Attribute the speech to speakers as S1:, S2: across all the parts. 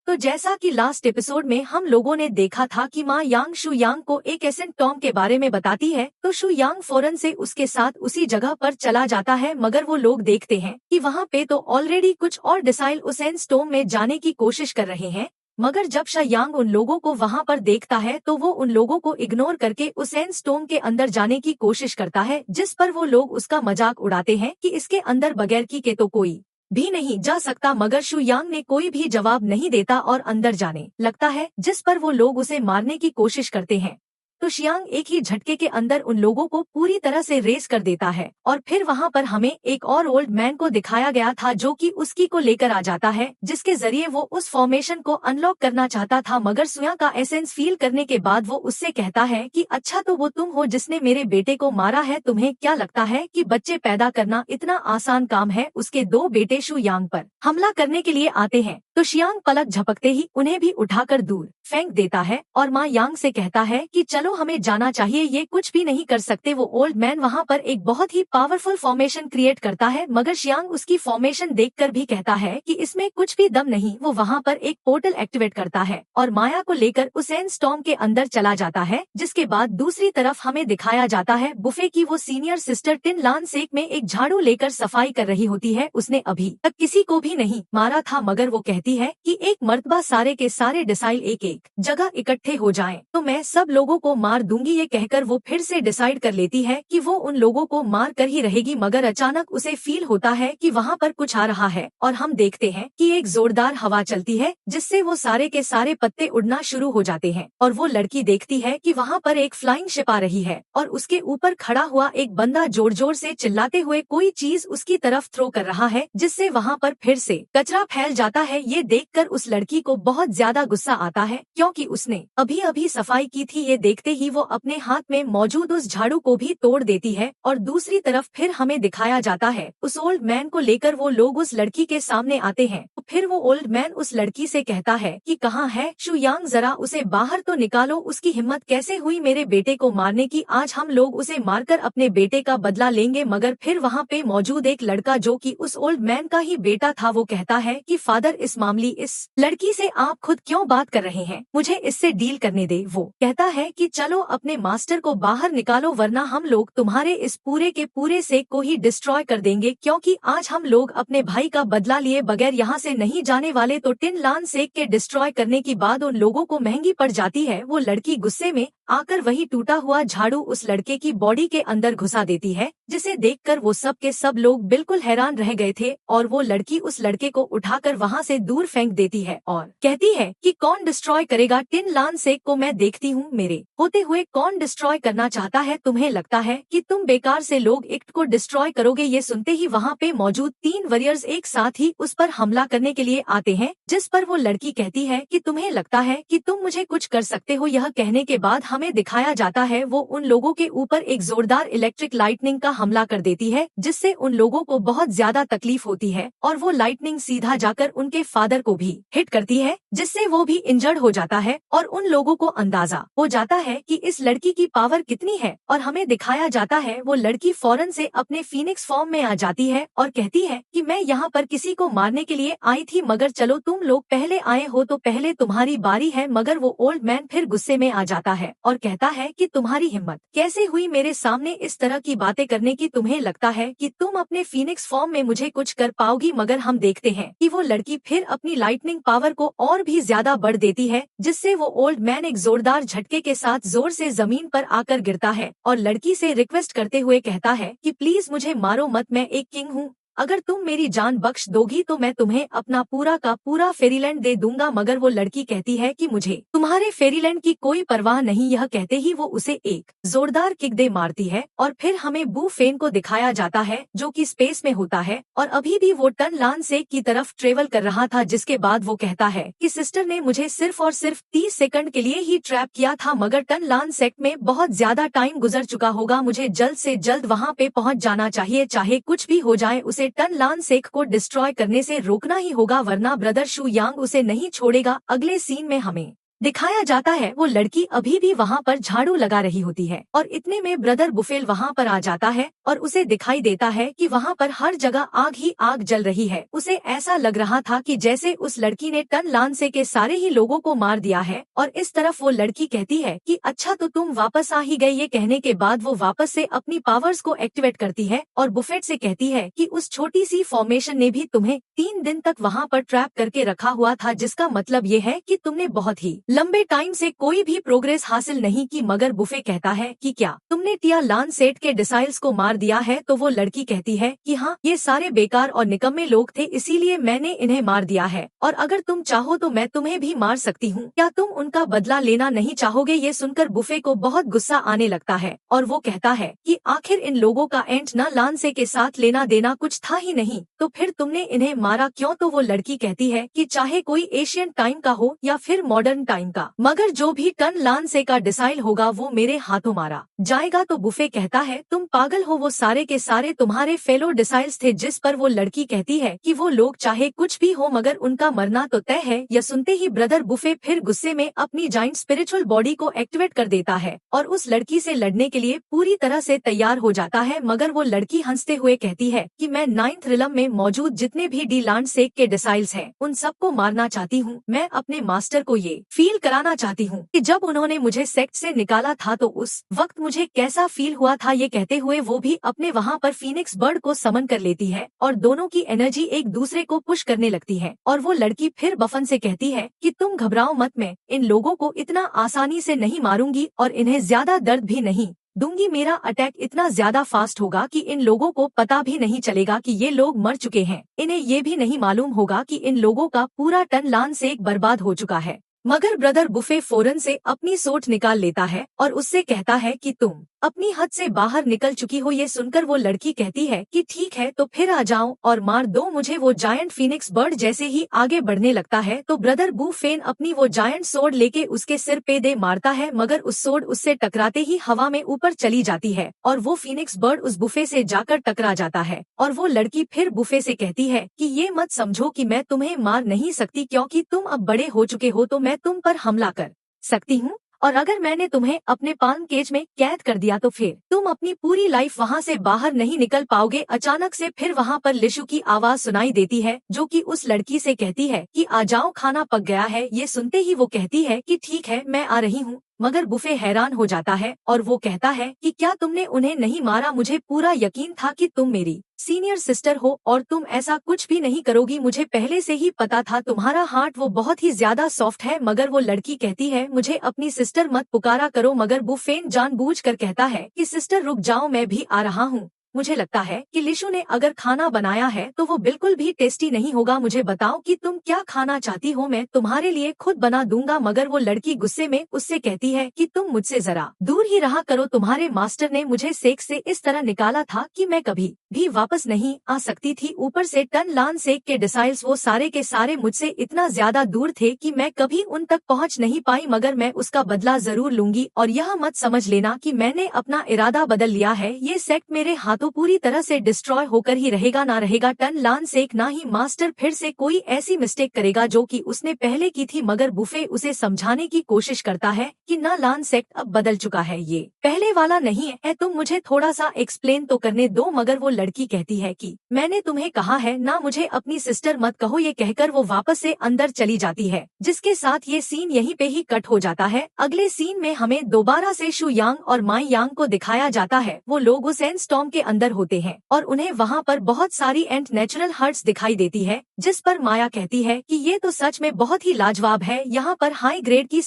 S1: तो जैसा कि लास्ट एपिसोड में हम लोगों ने देखा था कि माँ यांग शु यांग को एक एसेंट टॉम के बारे में बताती है, तो शु यांग फौरन से उसके साथ उसी जगह पर चला जाता है। मगर वो लोग देखते हैं कि वहाँ पे तो ऑलरेडी कुछ और डिसाइल उस स्टोम में जाने की कोशिश कर रहे हैं। मगर जब शा यांग उन लोगों को वहाँ पर देखता है तो वो उन लोगों को इग्नोर करके उस स्टोम के अंदर जाने की कोशिश करता है, जिस पर वो लोग उसका मजाक उड़ाते हैं कि इसके अंदर बगैर की के तो कोई भी नहीं जा सकता। मगर शु यांग ने कोई भी जवाब नहीं देता और अंदर जाने लगता है, जिस पर वो लोग उसे मारने की कोशिश करते हैं। तो शियांग एक ही झटके के अंदर उन लोगों को पूरी तरह से रेस कर देता है। और फिर वहाँ पर हमें एक और ओल्ड मैन को दिखाया गया था जो कि उसकी को लेकर आ जाता है, जिसके जरिए वो उस फॉर्मेशन को अनलॉक करना चाहता था। मगर सुया का एसेंस फील करने के बाद वो उससे कहता है कि अच्छा तो वो तुम हो जिसने मेरे बेटे को मारा है। तुम्हें क्या लगता है कि बच्चे पैदा करना इतना आसान काम है? उसके दो बेटे शु यांग पर हमला करने के लिए आते हैं तो शियांग पलक झपकते ही उन्हें भी उठाकर दूर फेंक देता है और माँ यांग से कहता है कि चलो हमें जाना चाहिए, ये कुछ भी नहीं कर सकते। वो ओल्ड मैन वहाँ पर एक बहुत ही पावरफुल फॉर्मेशन क्रिएट करता है, मगर शियांग उसकी फॉर्मेशन देखकर भी कहता है कि इसमें कुछ भी दम नहीं। वो वहाँ पर एक पोर्टल एक्टिवेट करता है और माया को लेकर उस स्टॉर्म के अंदर चला जाता है। जिसके बाद दूसरी तरफ हमें दिखाया जाता है बुफे की वो सीनियर सिस्टर टिन लान सेक में एक झाड़ू लेकर सफाई कर रही होती है। उसने अभी तक किसी को भी नहीं मारा था, मगर वो कहती है कि एक मर्तबा सारे के सारे डिसाइल एक एक जगह इकट्ठे हो जाएं तो मैं सब लोगों को मार दूंगी। ये कहकर वो फिर से डिसाइड कर लेती है कि वो उन लोगों को मार कर ही रहेगी। मगर अचानक उसे फील होता है कि वहाँ पर कुछ आ रहा है और हम देखते हैं कि एक जोरदार हवा चलती है, जिससे वो सारे के सारे पत्ते उड़ना शुरू हो जाते हैं। और वो लड़की देखती है कि वहाँ पर एक फ्लाइंग शिप आ रही है और उसके ऊपर खड़ा हुआ एक बंदा जोर जोर से चिल्लाते हुए कोई चीज उसकी तरफ थ्रो कर रहा है, जिससे वहाँ पर फिर से कचरा फैल जाता है। ये देखकर उस लड़की को बहुत ज्यादा गुस्सा आता है, क्योंकि उसने अभी अभी सफाई की थी। ये देखते ही वो अपने हाथ में मौजूद उस झाड़ू को भी तोड़ देती है। और दूसरी तरफ फिर हमें दिखाया जाता है उस ओल्ड मैन को लेकर वो लोग उस लड़की के सामने आते हैं। फिर वो ओल्ड मैन उस लड़की से कहता है कि कहाँ है शु यांग, जरा उसे बाहर तो निकालो। उसकी हिम्मत कैसे हुई मेरे बेटे को मारने की? आज हम लोग उसे मारकर अपने बेटे का बदला लेंगे। मगर फिर वहाँ पे मौजूद एक लड़का जो कि उस ओल्ड मैन का ही बेटा था, वो कहता है कि फादर, इस मामले इस लड़की से आप खुद क्यों बात कर रहे हैं? मुझे इससे डील करने दे। वो कहता है कि चलो अपने मास्टर को बाहर निकालो, वरना हम लोग तुम्हारे इस पूरे के पूरे सेक को ही डिस्ट्रॉय कर देंगे, क्योंकि आज हम लोग अपने भाई का बदला लिए बगैर यहाँ से नहीं जाने वाले। तो टिन लान सेक के डिस्ट्रॉय करने की बात उन लोगों को महंगी पड़ जाती है। वो लड़की गुस्से में आकर वही टूटा हुआ झाड़ू उस लड़के की बॉडी के अंदर घुसा देती है, जिसे देखकर वो सब के सब लोग बिल्कुल हैरान रह गए थे। और वो लड़की उस लड़के को उठाकर वहाँ से दूर फेंक देती है और कहती है कि कौन डिस्ट्रॉय करेगा टिन लान सेक को? मैं देखती हूँ मेरे होते हुए कौन डिस्ट्रॉय करना चाहता है। तुम्हें लगता है कि तुम बेकार से लोग एक्ट को डिस्ट्रॉय करोगे? ये सुनते ही वहाँ पे मौजूद 3 वॉरियर्स एक साथ ही उस पर हमला करने के लिए आते हैं, जिस पर वो लड़की कहती है कि तुम्हें लगता है कि तुम मुझे कुछ कर सकते हो? यह कहने के बाद हमें दिखाया जाता है वो उन लोगों के ऊपर एक जोरदार इलेक्ट्रिक लाइटनिंग का हमला कर देती है, जिससे उन लोगों को बहुत ज्यादा तकलीफ होती है। और वो लाइटनिंग सीधा जाकर उनके फादर को भी हिट करती है, जिससे वो भी इंजर्ड हो जाता है। और उन लोगों को अंदाजा हो जाता है कि इस लड़की की पावर कितनी है। और हमें दिखाया जाता है वो लड़की फौरन से अपने फीनिक्स फॉर्म में आ जाती है और कहती है कि मैं यहाँ पर किसी को मारने के लिए आई थी, मगर चलो तुम लोग पहले आए हो तो पहले तुम्हारी बारी है। मगर वो ओल्ड मैन फिर गुस्से में आ जाता है और कहता है कि तुम्हारी हिम्मत कैसे हुई मेरे सामने इस तरह की बातें करने की? तुम्हें लगता है कि तुम अपने फीनिक्स फॉर्म में मुझे कुछ कर पाओगी? मगर हम देखते हैं कि वो लड़की फिर अपनी लाइटनिंग पावर को और भी ज्यादा बढ़ देती है, जिससे वो ओल्ड मैन एक जोरदार झटके के साथ जोर से जमीन पर आकर गिरता है और लड़की से रिक्वेस्ट करते हुए कहता है कि प्लीज मुझे मारो मत, मैं एक किंग हूँ। अगर तुम मेरी जान बख्श दोगी तो मैं तुम्हें अपना पूरा का पूरा फेरीलैंड दे दूंगा। मगर वो लड़की कहती है कि मुझे तुम्हारे फेरीलैंड की कोई परवाह नहीं। यह कहते ही वो उसे एक जोरदार किक दे मारती है। और फिर हमें बू फेन को दिखाया जाता है जो कि स्पेस में होता है और अभी भी वो टन लान सेक की तरफ ट्रेवल कर रहा था। जिसके बाद वो कहता है कि सिस्टर ने मुझे सिर्फ और सिर्फ 30 सेकंड के लिए ही ट्रैप किया था, मगर टन लान सेक में बहुत ज्यादा टाइम गुजर चुका होगा। मुझे जल्द से जल्द वहाँ पे पहुँच जाना चाहिए, चाहे कुछ भी हो जाए। उसे टन लान सेक को डिस्ट्रॉय करने से रोकना ही होगा, वरना ब्रदर शु यांग उसे नहीं छोड़ेगा। अगले सीन में हमें दिखाया जाता है वो लड़की अभी भी वहाँ पर झाड़ू लगा रही होती है और इतने में ब्रदर बुफेल वहाँ पर आ जाता है और उसे दिखाई देता है कि वहाँ पर हर जगह आग ही आग जल रही है। उसे ऐसा लग रहा था कि जैसे उस लड़की ने टन लानसे के सारे ही लोगों को मार दिया है। और इस तरफ वो लड़की कहती है कि अच्छा तो तुम वापस आ ही गए। ये कहने के बाद वो वापस से अपनी पावर्स को एक्टिवेट करती है और बुफेट से कहती है कि उस छोटी सी फॉर्मेशन ने भी तुम्हें 3 दिन तक वहाँ पर ट्रैप करके रखा हुआ था, जिसका मतलब ये है कि तुमने बहुत ही लंबे टाइम से कोई भी प्रोग्रेस हासिल नहीं की। मगर बुफे कहता है कि क्या तुमने टिया लानसेट के डिसाइल्स को मार दिया है? तो वो लड़की कहती है कि हाँ, ये सारे बेकार और निकम्मे लोग थे, इसीलिए मैंने इन्हें मार दिया है और अगर तुम चाहो तो मैं तुम्हें भी मार सकती हूँ। क्या तुम उनका बदला लेना नहीं चाहोगे? ये सुनकर बुफे को बहुत गुस्सा आने लगता है और वो कहता है कि आखिर इन लोगों का एंट न लानसे के साथ लेना देना कुछ था ही नहीं, तो फिर तुमने इन्हें मारा क्यों? तो वो लड़की कहती है कि चाहे कोई एशियन टाइम का हो या फिर मॉडर्न टाइम का, मगर जो भी टन लानसे का डिसाइल होगा वो मेरे हाथों मारा जाएगा। तो बुफे कहता है तुम पागल हो, वो सारे के सारे तुम्हारे फेलो डिसाइल्स थे। जिस पर वो लड़की कहती है कि वो लोग चाहे कुछ भी हो मगर उनका मरना तो तय है। यह सुनते ही ब्रदर बुफे फिर गुस्से में अपनी जाइंट स्पिरिचुअल बॉडी को एक्टिवेट कर देता है और उस लड़की से लड़ने के लिए पूरी तरह से तैयार हो जाता है। मगर वो लड़की हंसते हुए कहती है कि मैं 9th रिलम में मौजूद जितने भी डी लांडसेक के डिसाइल्स हैं उन सबको मारना चाहती हूँ। मैं अपने मास्टर को ये फील कराना चाहती हूँ कि जब उन्होंने मुझे सेक्ट से निकाला था तो उस वक्त मुझे कैसा फील हुआ था। ये कहते हुए वो भी अपने वहाँ पर फीनिक्स बर्ड को समन कर लेती है और दोनों की एनर्जी एक दूसरे को पुश करने लगती है। और वो लड़की फिर बफन से कहती है कि तुम घबराओ मत, मैं इन लोगों को इतना आसानी से नहीं मारूंगी और इन्हें ज्यादा दर्द भी नहीं दूंगी। मेरा अटैक इतना ज्यादा फास्ट होगा कि इन लोगों को पता भी नहीं चलेगा कि ये लोग मर चुके हैं। इन्हें ये भी नहीं मालूम होगा कि इन लोगों का पूरा टन लानसेक बर्बाद हो चुका है। मगर ब्रदर बुफे फौरन से अपनी सोच निकाल लेता है और उससे कहता है कि तुम अपनी हद से बाहर निकल चुकी हो। ये सुनकर वो लड़की कहती है कि ठीक है तो फिर आ जाओ और मार दो मुझे। वो जायंट फीनिक्स बर्ड जैसे ही आगे बढ़ने लगता है तो ब्रदर बुफेन अपनी वो जायंट सोड लेके उसके सिर पे दे मारता है, मगर उस सोड उससे टकराते ही हवा में ऊपर चली जाती है और वो फीनिक्स बर्ड उस बुफे से जाकर टकरा जाता है। और वो लड़की फिर बुफे से कहती है कि ये मत समझो कि मैं तुम्हें मार नहीं सकती, क्योंकि तुम अब बड़े हो चुके हो तो मैं तुम पर हमला कर सकती हूँ, और अगर मैंने तुम्हें अपने पाम केज में कैद कर दिया तो फिर तुम अपनी पूरी लाइफ वहाँ से बाहर नहीं निकल पाओगे। अचानक से फिर वहाँ पर लिशु की आवाज सुनाई देती है जो कि उस लड़की से कहती है कि आ जाओ, खाना पक गया है। ये सुनते ही वो कहती है कि ठीक है मैं आ रही हूँ। मगर बुफे हैरान हो जाता है और वो कहता है कि क्या तुमने उन्हें नहीं मारा? मुझे पूरा यकीन था कि तुम मेरी सीनियर सिस्टर हो और तुम ऐसा कुछ भी नहीं करोगी। मुझे पहले से ही पता था तुम्हारा हार्ट वो बहुत ही ज्यादा सॉफ्ट है। मगर वो लड़की कहती है मुझे अपनी सिस्टर मत पुकारा करो। मगर बुफेन जानबूझकर कहता है कि सिस्टर रुक जाओ, मैं भी आ रहा हूँ। मुझे लगता है कि लिशु ने अगर खाना बनाया है तो वो बिल्कुल भी टेस्टी नहीं होगा। मुझे बताओ कि तुम क्या खाना चाहती हो, मैं तुम्हारे लिए खुद बना दूंगा। मगर वो लड़की गुस्से में उससे कहती है कि तुम मुझसे जरा दूर ही रहा करो। तुम्हारे मास्टर ने मुझे सेक से इस तरह निकाला था कि मैं कभी भी वापस नहीं आ सकती थी। ऊपर से टन लानसेक के डिसाइल्स वो सारे के सारे मुझसे इतना ज्यादा दूर थे कि मैं कभी उन तक पहुंच नहीं पाई। मगर मैं उसका बदला जरूर लूंगी और यह मत समझ लेना कि मैंने अपना इरादा बदल लिया है। ये सेक्ट मेरे हाथों पूरी तरह से डिस्ट्रॉय होकर ही रहेगा, ना रहेगा टन लानसेक ना ही मास्टर फिर से कोई ऐसी मिस्टेक करेगा जो कि उसने पहले की थी। मगर बुफे उसे समझाने की कोशिश करता है कि ना लानसेक अब बदल चुका है, ये पहले वाला नहीं है। तुम मुझे थोड़ा सा एक्सप्लेन तो करने दो। मगर वो लड़की कहती है कि मैंने तुम्हें कहा है ना मुझे अपनी सिस्टर मत कहो। ये कहकर वो वापस से अंदर चली जाती है, जिसके साथ ये सीन यहीं पे ही कट हो जाता है। अगले सीन में हमें दोबारा से शु यांग और माई यांग को दिखाया जाता है। वो लोग उस एंड स्टॉर्म के अंदर होते हैं और उन्हें वहाँ पर बहुत सारी एंड नेचुरल हर्ट्स दिखाई देती है, जिस पर माया कहती है कि ये तो सच में बहुत ही लाजवाब है। यहाँ पर हाई ग्रेड की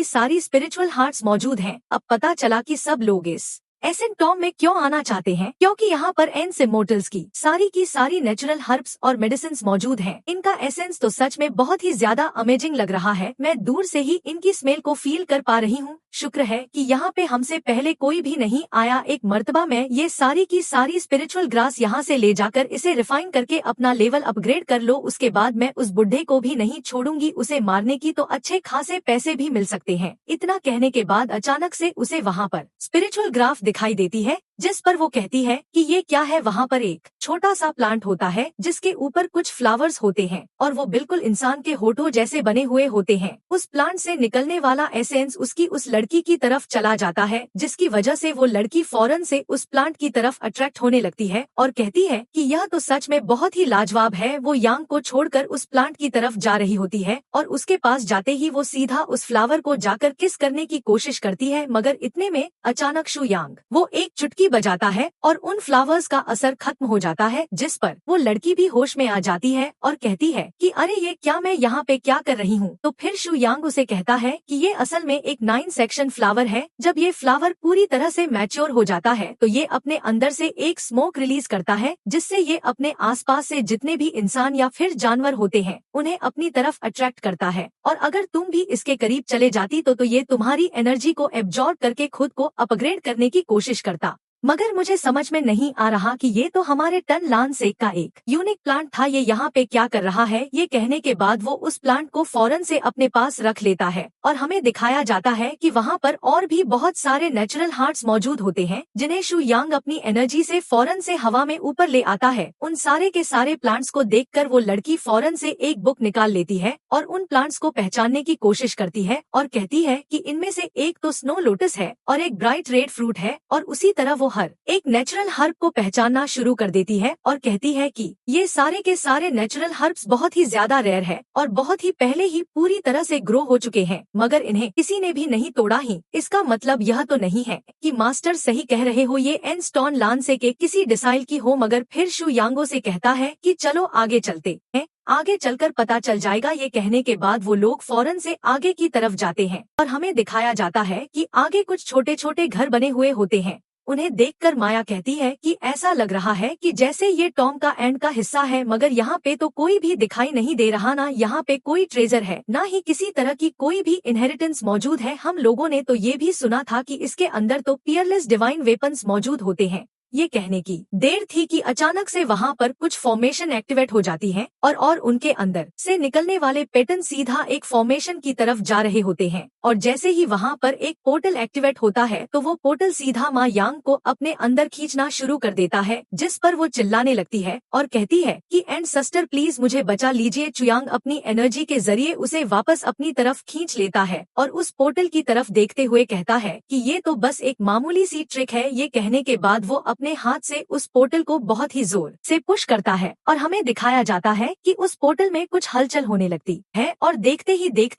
S1: सारी स्पिरिचुअल हार्ट्स मौजूद हैं। अब पता चला कि सब लोग इस एसेंट टॉम में क्यों आना चाहते हैं, क्योंकि यहाँ पर एंस इमोर्टल्स की सारी नेचुरल हर्ब्स और मेडिसिन मौजूद हैं। इनका एसेंस तो सच में बहुत ही ज्यादा अमेजिंग लग रहा है। मैं दूर से ही इनकी स्मेल को फील कर पा रही हूँ। शुक्र है कि यहाँ पे हमसे पहले कोई भी नहीं आया। एक मर्तबा मैं ये सारी की सारी स्पिरिचुअल ग्रास यहाँ से ले जाकर इसे रिफाइन करके अपना लेवल अपग्रेड कर लो। उसके बाद मैं उस बुढ़े को भी नहीं छोड़ूंगी, उसे मारने की तो अच्छे खासे पैसे भी मिल सकते हैं। इतना कहने के बाद अचानक से उसे वहाँ पर स्पिरिचुअल ग्राफ दिखाई देती है, जिस पर वो कहती है कि ये क्या है। वहाँ पर एक छोटा सा प्लांट होता है जिसके ऊपर कुछ फ्लावर्स होते हैं और वो बिल्कुल इंसान के होठों जैसे बने हुए होते हैं। उस प्लांट से निकलने वाला एसेंस उसकी उस लड़की की तरफ चला जाता है, जिसकी वजह से वो लड़की फौरन से उस प्लांट की तरफ अट्रैक्ट होने लगती है और कहती है कि यह तो सच में बहुत ही लाजवाब है। वो यांग को छोड़कर उस प्लांट की तरफ जा रही होती है और उसके पास जाते ही वो सीधा उस फ्लावर को जाकर किस करने की कोशिश करती है, मगर इतने में अचानक शू यांग वो एक चुटकी बजाता है और उन फ्लावर्स का असर खत्म हो जाता है, जिस पर वो लड़की भी होश में आ जाती है और कहती है कि अरे ये क्या, मैं यहाँ पे क्या कर रही हूँ। तो फिर शू यांग उसे कहता है कि ये असल में एक 9 सेक्शन फ्लावर है। जब ये फ्लावर पूरी तरह से मैच्योर हो जाता है तो ये अपने अंदर से एक स्मोक रिलीज करता है, जिससे ये अपने आसपास से जितने भी इंसान या फिर जानवर होते हैं उन्हें अपनी तरफ अट्रैक्ट करता है, और अगर तुम भी इसके करीब चले जाती तो ये तुम्हारी एनर्जी को एब्जॉर्ब करके खुद को अपग्रेड करने की कोशिश करता। मगर मुझे समझ में नहीं आ रहा कि ये तो हमारे टन लान सेक का एक यूनिक प्लांट था, ये यहाँ पे क्या कर रहा है। ये कहने के बाद वो उस प्लांट को फौरन से अपने पास रख लेता है और हमें दिखाया जाता है कि वहाँ पर और भी बहुत सारे नेचुरल हार्ट्स मौजूद होते हैं, जिन्हें शू यांग अपनी एनर्जी से फौरन से हवा में ऊपर ले आता है। उन सारे के सारे प्लांट्स को देखकर वो लड़की फौरन से एक बुक निकाल लेती है और उन प्लांट्स को पहचानने की कोशिश करती है और कहती है कि इनमें से एक तो स्नो लोटस है और एक ब्राइट रेड फ्रूट है, और उसी तरह वो हर एक नेचुरल हर्ब को पहचानना शुरू कर देती है और कहती है कि ये सारे के सारे नेचुरल हर्ब्स बहुत ही ज्यादा रेयर है और बहुत ही पहले ही पूरी तरह से ग्रो हो चुके हैं, मगर इन्हें किसी ने भी नहीं तोड़ा ही। इसका मतलब यह तो नहीं है कि मास्टर सही कह रहे हो, ये एन स्टोन लान से के किसी डिसाइल की हो। मगर फिर शू यांगो से कहता है कि चलो आगे चलते हैं, आगे चलकर पता चल जाएगा। ये कहने के बाद वो लोग फौरन से आगे की तरफ जाते हैं और हमें दिखाया जाता है कि आगे कुछ छोटे छोटे घर बने हुए होते हैं। उन्हें देखकर माया कहती है कि ऐसा लग रहा है कि जैसे ये टॉम का एंड का हिस्सा है, मगर यहाँ पे तो कोई भी दिखाई नहीं दे रहा, ना यहाँ पे कोई ट्रेजर है, ना ही किसी तरह की कोई भी इनहेरिटेंस मौजूद है। हम लोगों ने तो ये भी सुना था कि इसके अंदर तो पियरलेस डिवाइन वेपन्स मौजूद होते हैं। ये कहने की देर थी कि अचानक से वहाँ पर कुछ फॉर्मेशन एक्टिवेट हो जाती है और उनके अंदर से निकलने वाले पैटर्न सीधा एक फॉर्मेशन की तरफ जा रहे होते हैं, और जैसे ही वहाँ पर एक पोर्टल एक्टिवेट होता है तो वो पोर्टल सीधा माँ यांग को अपने अंदर खींचना शुरू कर देता है, जिस पर वो चिल्लाने लगती है और कहती है कि एंड सिस्टर प्लीज मुझे बचा लीजिए। चुयांग अपनी एनर्जी के जरिए उसे वापस अपनी तरफ खींच लेता है और उस पोर्टल की तरफ देखते हुए कहता है कि ये तो बस एक मामूली सी ट्रिक है। ये कहने के बाद वो अपने हाथ से उस पोर्टल को बहुत ही जोर से पुश करता है और हमें दिखाया जाता है कि उस पोर्टल में कुछ हलचल होने लगती है और देखते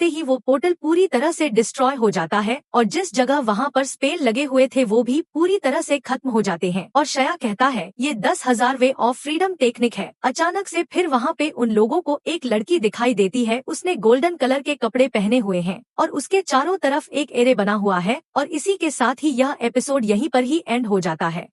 S1: ही वो पोर्टल पूरी तरह से डिस्ट्रॉय हो जाता है और जिस जगह वहाँ पर स्पेल लगे हुए थे वो भी पूरी तरह से खत्म हो जाते हैं। और शया कहता है ये 10,000 वे ऑफ फ्रीडम टेक्निक है। अचानक से फिर वहाँ पे उन लोगों को एक लड़की दिखाई देती है, उसने गोल्डन कलर के कपड़े पहने हुए हैं और उसके चारों तरफ एक एरे बना हुआ है, और इसी के साथ ही यह एपिसोड यहीं पर ही एंड हो जाता है।